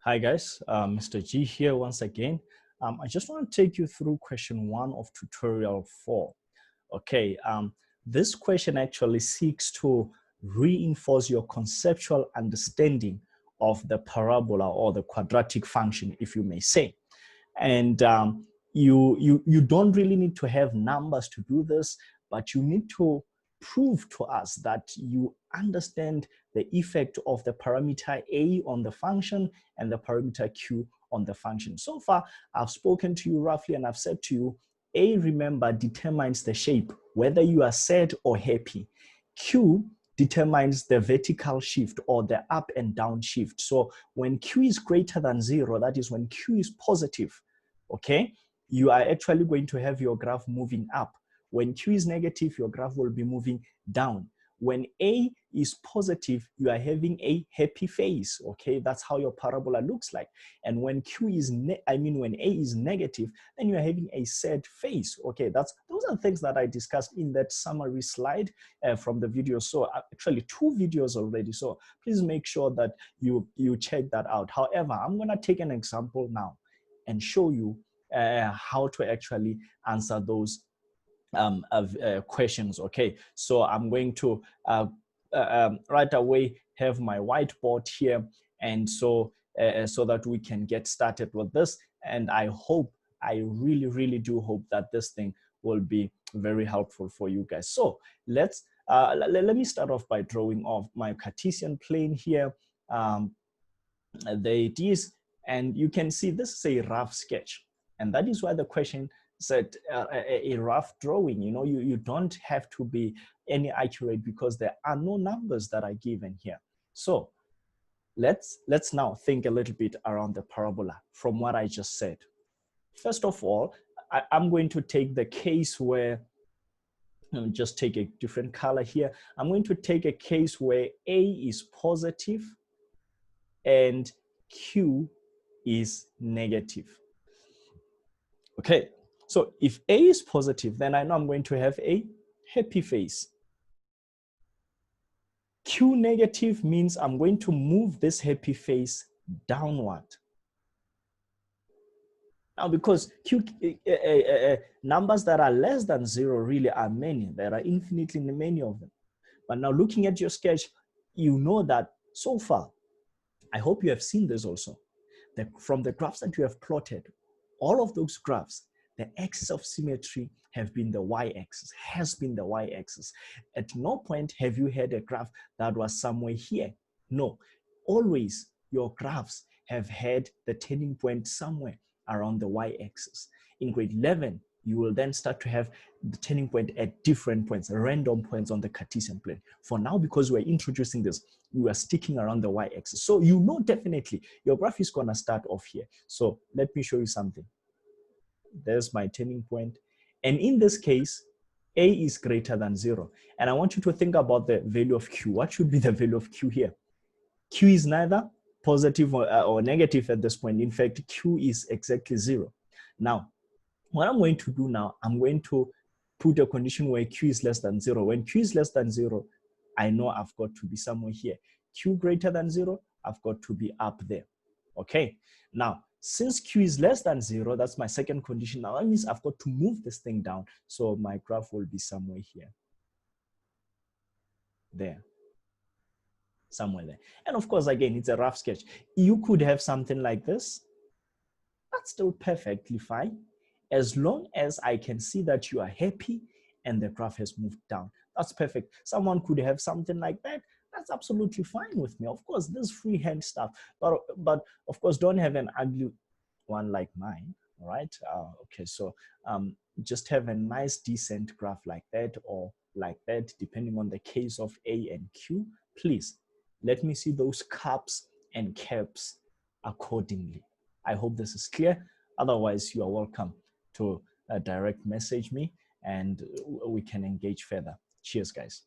Hi guys, Mr. G here once again. I just want to take you through question 1 of tutorial 4. Okay, this question actually seeks to reinforce your conceptual understanding of the parabola or the quadratic function, if you may say. And you don't really need to have numbers to do this, but you need to prove to us that you understand the effect of the parameter a on the function and the parameter q on the function. So far, I've spoken to you roughly and I've said to you, a, remember, determines the shape, whether you are sad or happy. Q determines the vertical shift or the up and down shift. So when q is greater than 0, that is when q is positive, okay, you are actually going to have your graph moving up. When q is negative, your graph will be moving down. When a is positive, you are having a happy face, okay? That's how your parabola looks like. And when q is, when a is negative, then you are having a sad face, okay? Those are things that I discussed in that summary slide from the video. So actually 2 videos already. So please make sure that you check that out. However, I'm gonna take an example now and show you how to actually answer those questions. Okay, so I'm going to right away have my whiteboard here, and so that we can get started with this. And I really do hope that this thing will be very helpful for you guys. So let me start off by drawing off my Cartesian plane here. There it is, and you can see this is a rough sketch, and that is why the question said a rough drawing. You know, you don't have to be any accurate because there are no numbers that are given here. So let's now think a little bit around the parabola from what I just said. First of all, I'm going to take the case where, just take a different color here. I'm going to take a case where a is positive and q is negative. Okay, so if a is positive, then I know I'm going to have a happy face. Q negative means I'm going to move this happy face downward. Now, because numbers that are less than 0 really are many. There are infinitely many of them. But now looking at your sketch, you know that so far, I hope you have seen this also, that from the graphs that you have plotted, all of those graphs, the axis of symmetry have been the y-axis, has been the y-axis. At no point have you had a graph that was somewhere here. No, always your graphs have had the turning point somewhere around the y-axis. In grade 11, you will then start to have the turning point at different points, random points on the Cartesian plane. For now, because we're introducing this, we are sticking around the y-axis. So you know definitely your graph is gonna start off here. So let me show you something. There's my turning point. And in this case, a is greater than 0. And I want you to think about the value of q. What should be the value of q here? Q is neither positive or negative at this point. In fact, q is exactly 0. Now, what I'm going to do now, I'm going to put a condition where q is less than 0. When q is less than 0, I know I've got to be somewhere here. Q greater than 0, I've got to be up there. Okay, now, since q is less than 0, that's my second condition. Now that means I've got to move this thing down. So my graph will be somewhere here. There. Somewhere there. And of course, again, it's a rough sketch. You could have something like this. That's still perfectly fine, as long as I can see that you are happy and the graph has moved down. That's perfect. Someone could have something like that. That's absolutely fine with me. Of course, this freehand stuff, but of course, don't have an ugly one like mine. All right. Okay. So just have a nice, decent graph like that or like that, depending on the case of A and Q. Please let me see those cups and caps accordingly. I hope this is clear. Otherwise, you are welcome to direct message me and we can engage further. Cheers, guys.